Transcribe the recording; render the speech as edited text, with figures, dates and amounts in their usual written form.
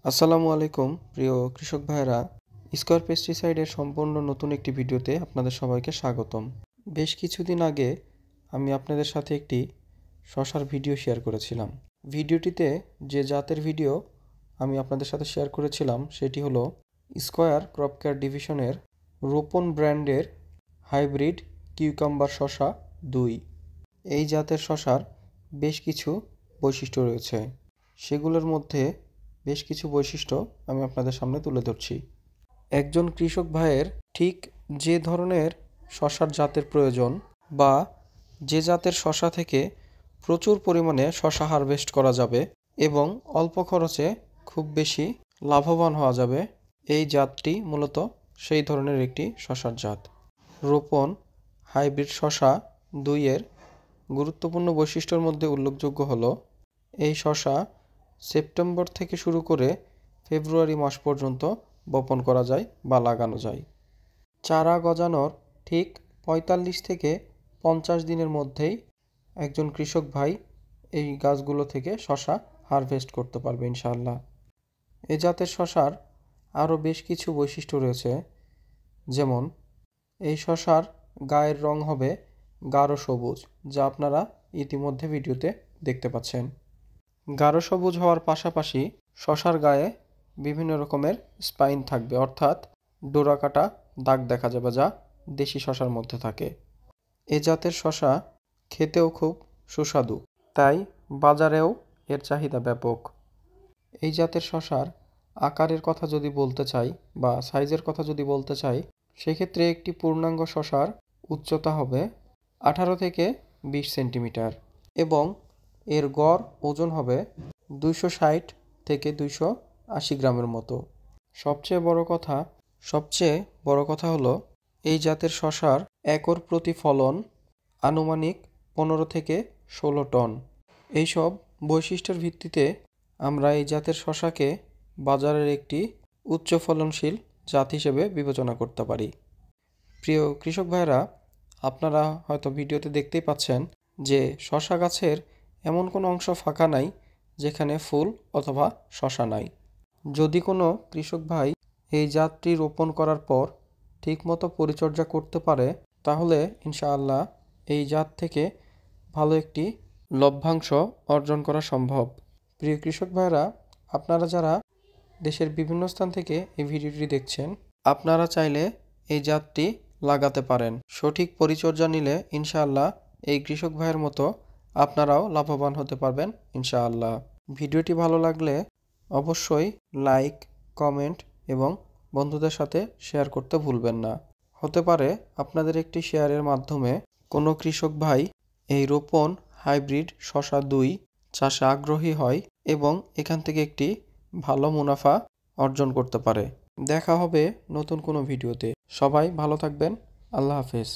আসসালামু আলাইকুম প্রিয় কৃষক ভাইরা। স্কয়ার পেস্টিসাইডের সম্পূর্ণ নতুন একটি ভিডিওতে আপনাদের সবাইকে স্বাগতম। বেশ কিছুদিন আগে আমি আপনাদের সাথে একটি শসার ভিডিও শেয়ার করেছিলাম। ভিডিওটিতে যে জাতের ভিডিও আমি আপনাদের সাথে শেয়ার করেছিলাম সেটি হলো স্কয়ার ক্রপ কেয়ার ডিভিশনের রোপন ব্র্যান্ডের হাইব্রিড কিউকাম্বার শসা 2। এই জাতের শসার বেশ কিছু বৈশিষ্ট্য রয়েছে, সেগুলোর মধ্যে বেশ কিছু বৈশিষ্ট্য আমি আপনাদের সামনে তুলে ধরছি। একজন কৃষক ভাইয়ের ঠিক যে ধরনের শসার জাতের প্রয়োজন বা যে জাতের শসা থেকে প্রচুর পরিমাণে শসা হারভেস্ট করা যাবে এবং অল্প খরচে খুব বেশি লাভবান হওয়া যাবে, এই জাতটি মূলত সেই ধরনের একটি শসার জাত। রোপন হাইব্রিড শসা 2 এর গুরুত্বপূর্ণ বৈশিষ্ট্যের মধ্যে উল্লেখযোগ্য হলো এই শসা সেপ্টেম্বর থেকে শুরু করে ফেব্রুয়ারি মাস পর্যন্ত বপন করা যায় বা লাগানো যায়। চারা গজানোর ঠিক 45 থেকে 50 দিনের মধ্যেই একজন কৃষক ভাই এই গাছগুলো থেকে শসা হারভেস্ট করতে পারবে ইনশাআল্লাহ। এ জাতের শসার আরও বেশ কিছু বৈশিষ্ট্য রয়েছে, যেমন এই শসার গায়ের রং হবে গাঢ় সবুজ, যা আপনারা ইতিমধ্যে ভিডিওতে দেখতে পাচ্ছেন। গাঢ় সবুজ হওয়ার পাশাপাশি শসার গায়ে বিভিন্ন রকমের স্পাইন থাকবে, অর্থাৎ ডোরা কাটা দাগ দেখা যাবে, যা দেশি শসার মধ্যে থাকে। এ জাতের শসা খেতেও খুব সুস্বাদু, তাই বাজারেও এর চাহিদা ব্যাপক। এই জাতের শসার আকারের কথা যদি বলতে চাই বা সাইজের কথা যদি বলতে চাই, সেক্ষেত্রে একটি পূর্ণাঙ্গ শসার উচ্চতা হবে 18 থেকে 20 সেন্টিমিটার এবং এর গড় ওজন হবে 260 থেকে 280 গ্রামের মতো। সবচেয়ে বড় কথা হলো এই জাতের শসার একর প্রতি ফলন আনুমানিক 15 থেকে 16 টন। এইসব বৈশিষ্ট্যের ভিত্তিতে আমরা এই জাতের শসাকে বাজারের একটি উচ্চ ফলনশীল জাত হিসেবে বিবেচনা করতে পারি। প্রিয় কৃষক ভাইরা, আপনারা হয়তো ভিডিওতে দেখতেই পাচ্ছেন যে শসা গাছের এমন কোনো অংশ ফাঁকা নাই যেখানে ফুল অথবা শসা নাই। যদি কোনো কৃষক ভাই এই জাতটি রোপণ করার পর ঠিকমতো পরিচর্যা করতে পারে, তাহলে ইনশাআল্লাহ এই জাত থেকে ভালো একটি লভ্যাংশ অর্জন করা সম্ভব। প্রিয় কৃষক ভাইরা, আপনারা যারা দেশের বিভিন্ন স্থান থেকে এই ভিডিওটি দেখছেন, আপনারা চাইলে এই জাতটি লাগাতে পারেন। সঠিক পরিচর্যা নিলে ইনশাআল্লাহ এই কৃষক ভাইয়ের মতো আপনারাও লাভবান হতে পারবেন ইনশাআল্লাহ। ভিডিওটি ভালো লাগলে অবশ্যই লাইক, কমেন্ট এবং বন্ধুদের সাথে শেয়ার করতে ভুলবেন না। হতে পারে আপনাদের একটি শেয়ারের মাধ্যমে কোনো কৃষক ভাই এই রোপন হাইব্রিড শসা 2 চাষে আগ্রহী হয় এবং এখান থেকে একটি ভালো মুনাফা অর্জন করতে পারে। দেখা হবে নতুন কোনো ভিডিওতে। সবাই ভালো থাকবেন। আল্লাহ হাফেজ।